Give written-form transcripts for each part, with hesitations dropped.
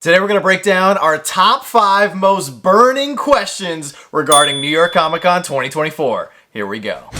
Today we're going to break down our top 5 most burning questions regarding New York Comic Con 2024. Here we go.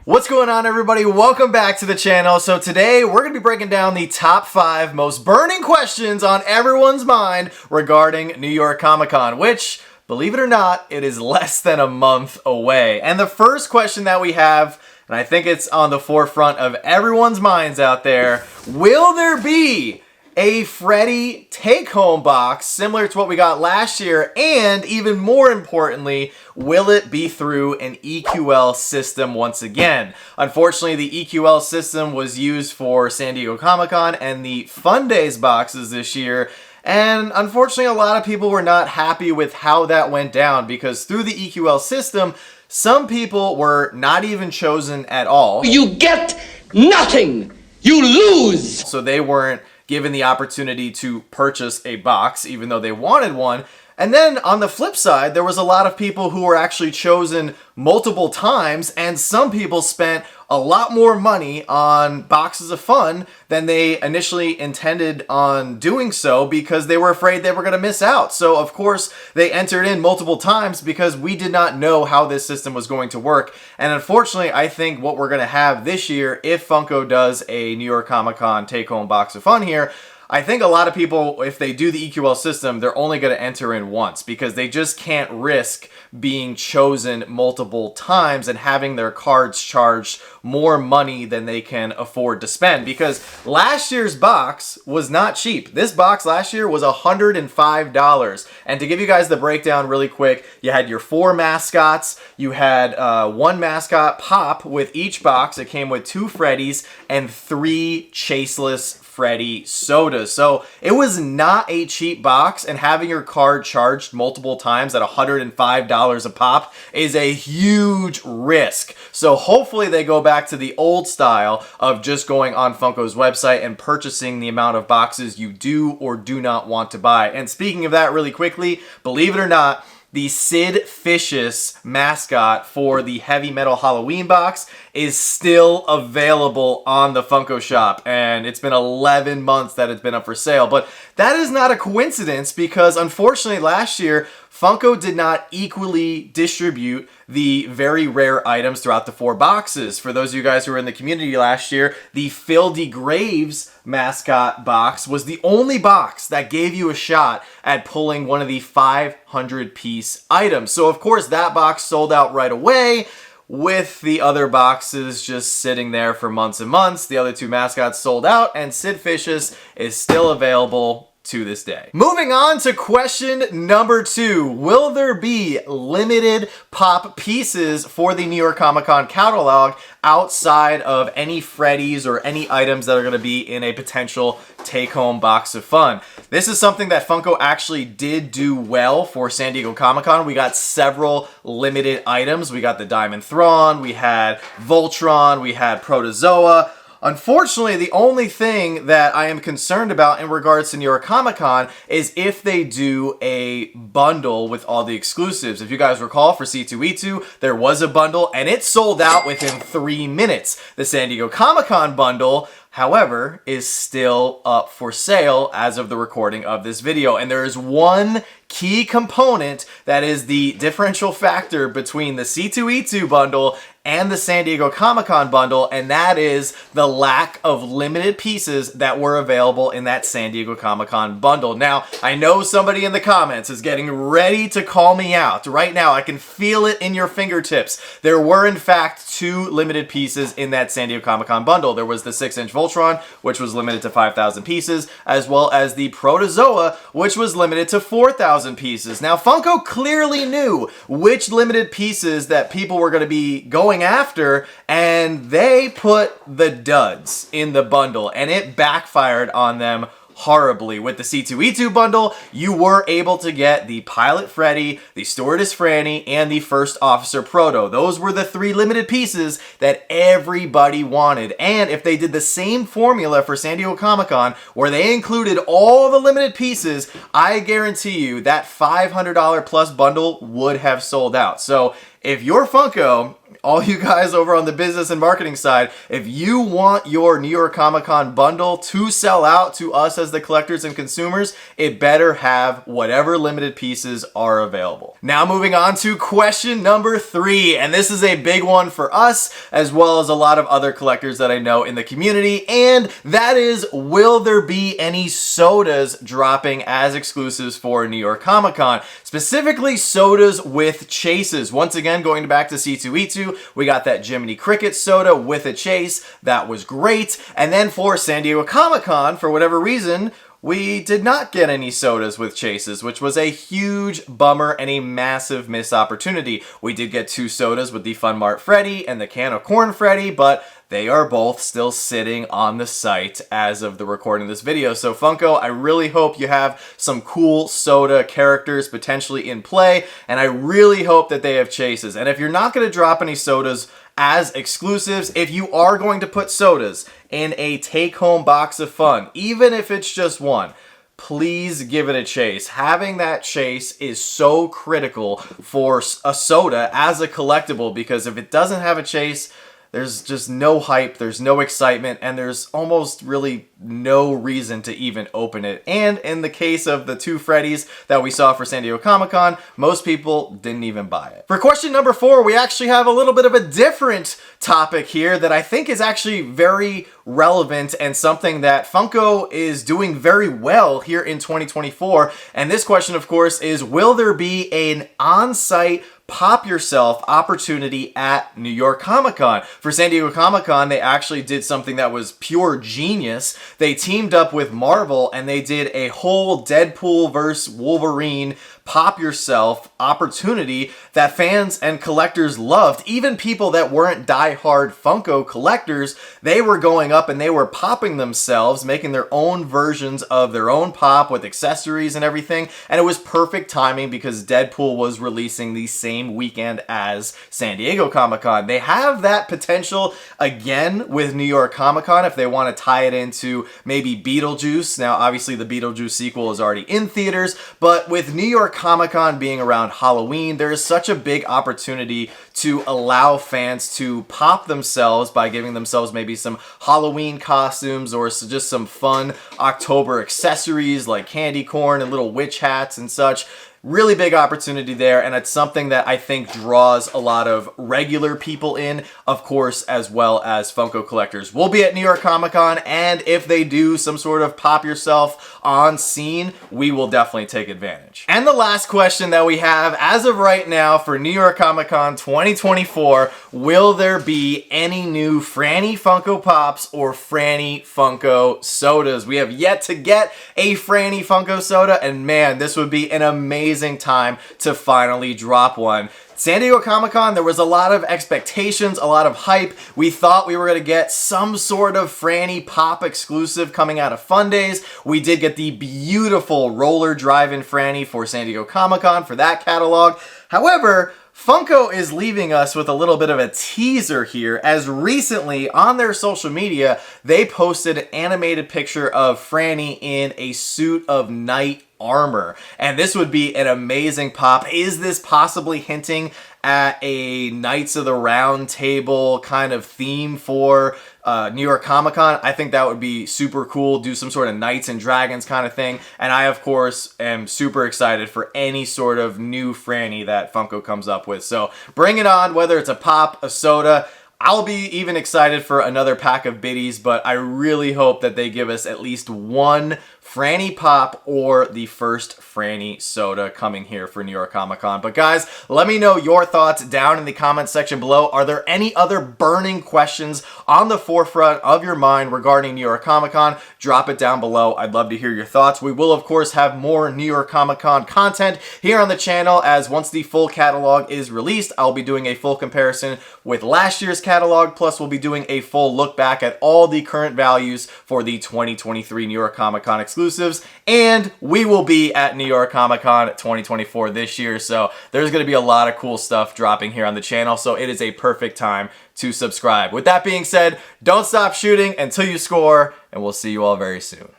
What's going on, everybody? Welcome back to the channel. So today we're going to be breaking down the top 5 most burning questions on everyone's mind regarding New York Comic Con, which, believe it or not, it is less than a month away. And the first question that we have, and I think it's on the forefront of everyone's minds out there, will there be a Freddy take-home box similar to what we got last year? And even more importantly, will it be through an EQL system once again? Unfortunately, the EQL system was used for San Diego Comic-Con and the Fun Days boxes this year. And unfortunately, a lot of people were not happy with how that went down because through the EQL system, some people were not even chosen at all. You get nothing! You lose! So they weren't given the opportunity to purchase a box, even though they wanted one. And then on the flip side, there was a lot of people who were actually chosen multiple times, and some people spent a lot more money on boxes of fun than they initially intended on doing so because they were afraid they were going to miss out. So of course they entered in multiple times because we did not know how this system was going to work. And unfortunately, I think what we're going to have this year, if Funko does a New York Comic Con take-home box of fun here, I think a lot of people, if they do the EQL system, they're only going to enter in once because they just can't risk being chosen multiple times and having their cards charged more money than they can afford to spend, because last year's box was not cheap. This box last year was $105. And to give you guys the breakdown really quick, you had your 4 mascots, you had 1 mascot pop with each box. It came with 2 Freddys and 3 chaseless Freddy sodas. So it was not a cheap box, and having your card charged multiple times at $105 a pop is a huge risk. So hopefully they go back to the old style of just going on Funko's website and purchasing the amount of boxes you do or do not want to buy. And speaking of that really quickly, believe it or not, the Sid Vicious mascot for the Heavy Metal Halloween box is still available on the Funko shop, and it's been 11 months that it's been up for sale. But that is not a coincidence because unfortunately last year Funko did not equally distribute the very rare items throughout the 4 boxes. For those of you guys who were in the community last year, the Phil DeGraves mascot box was the only box that gave you a shot at pulling one of the 500-piece items. So of course that box sold out right away, with the other boxes just sitting there for months and months. The other 2 mascots sold out, and Sid Vicious is still available to this day. Moving on to question number 2. Will there be limited pop pieces for the New York Comic Con catalog outside of any Freddy's or any items that are going to be in a potential take-home box of fun? This is something that Funko actually did do well for San Diego Comic Con. We got several limited items. We got the Diamond Thrawn, we had Voltron, we had Protozoa. Unfortunately, the only thing that I am concerned about in regards to New York Comic Con is if they do a bundle with all the exclusives. If you guys recall, for C2E2, there was a bundle and it sold out within 3 minutes. The San Diego Comic Con bundle, however, is still up for sale as of the recording of this video. And there is one key component that is the differential factor between the C2E2 bundle and the San Diego Comic Con bundle, and that is the lack of limited pieces that were available in that San Diego Comic Con bundle. Now, I know somebody in the comments is getting ready to call me out. Right now, I can feel it in your fingertips. There were, in fact, 2 limited pieces in that San Diego Comic Con bundle. There was the 6-inch Voltron, which was limited to 5,000 pieces, as well as the Protozoa, which was limited to 4,000 pieces. Now, Funko clearly knew which limited pieces that people were going to be going after, and they put the duds in the bundle, and it backfired on them horribly. With the C2E2 bundle, you were able to get the Pilot Freddy, the Stewardess Franny, and the First Officer Proto. Those were the 3 limited pieces that everybody wanted. And if they did the same formula for San Diego Comic-Con, where they included all the limited pieces, I guarantee you that $500 plus bundle would have sold out. So if you're Funko, all you guys over on the business and marketing side, if you want your New York Comic Con bundle to sell out to us as the collectors and consumers, it better have whatever limited pieces are available. Now moving on to question number 3, and this is a big one for us as well as a lot of other collectors that I know in the community, and that is, will there be any sodas dropping as exclusives for New York Comic Con? Specifically sodas with chases. Once again, going back to C2E2, we got that Jiminy Cricket soda with a chase. That was great. And then for San Diego Comic Con, for whatever reason, we did not get any sodas with chases, which was a huge bummer and a massive missed opportunity. We did get 2 sodas with the Fun Mart Freddy and the Can of Corn Freddy, but they are both still sitting on the site as of the recording of this video. So Funko, I really hope you have some cool soda characters potentially in play, and I really hope that they have chases. And if you're not going to drop any sodas as exclusives, if you are going to put sodas in a take-home box of fun, even if it's just one, please give it a chase. Having that chase is so critical for a soda as a collectible, because if it doesn't have a chase, there's just no hype, there's no excitement, and there's almost really no reason to even open it. And in the case of the 2 Freddys that we saw for San Diego Comic Con, most people didn't even buy it. For question number 4, we actually have a little bit of a different topic here that I think is actually very relevant and something that Funko is doing very well here in 2024. And this question, of course, is, will there be an on-site pop yourself opportunity at New York Comic Con? For San Diego Comic Con, they actually did something that was pure genius. They teamed up with Marvel and they did a whole Deadpool vs. Wolverine pop yourself opportunity that fans and collectors loved. Even people that weren't die-hard Funko collectors, they were going up and they were popping themselves, making their own versions of their own pop with accessories and everything. And it was perfect timing because Deadpool was releasing the same weekend as San Diego Comic Con. They have that potential again with New York Comic Con if they want to tie it into maybe Beetlejuice. Now, obviously the Beetlejuice sequel is already in theaters, but with New York Comic Con being around Halloween, there is such a big opportunity to allow fans to pop themselves by giving themselves maybe some Halloween costumes or just some fun October accessories like candy corn and little witch hats and such. Really big opportunity there, and it's something that I think draws a lot of regular people in, of course, as well as Funko collectors. We'll be at New York Comic Con, and if they do some sort of pop yourself on scene, we will definitely take advantage. And the last question that we have as of right now for New York Comic Con 2024, will there be any new Franny Funko Pops or Franny Funko sodas? We have yet to get a Franny Funko soda, and man, this would be an amazing time to finally drop one. San Diego Comic Con, there was a lot of expectations, a lot of hype. We thought we were going to get some sort of Franny Pop exclusive coming out of Fun Days. We did get the beautiful roller drive-in Franny for San Diego Comic Con for that catalog. However, Funko is leaving us with a little bit of a teaser here, as recently on their social media, they posted an animated picture of Franny in a suit of knight armor. And this would be an amazing pop. Is this possibly hinting at a Knights of the Round Table kind of theme for New York Comic Con? I think that would be super cool. Do some sort of Knights and Dragons kind of thing. And I, of course, am super excited for any sort of new Franny that Funko comes up with. So bring it on, whether it's a pop, a soda. I'll be even excited for another pack of biddies, but I really hope that they give us at least one Franny Pop or the first Franny soda coming here for New York Comic Con. But guys, let me know your thoughts down in the comments section below. Are there any other burning questions on the forefront of your mind regarding New York Comic Con? Drop it down below. I'd love to hear your thoughts. We will, of course, have more New York Comic Con content here on the channel, as once the full catalog is released, I'll be doing a full comparison with last year's catalog, plus we'll be doing a full look back at all the current values for the 2023 New York Comic Con exclusives, and we will be at New York Comic Con 2024 this year, so there's going to be a lot of cool stuff dropping here on the channel, so it is a perfect time to subscribe. With that being said, don't stop shooting until you score, and we'll see you all very soon.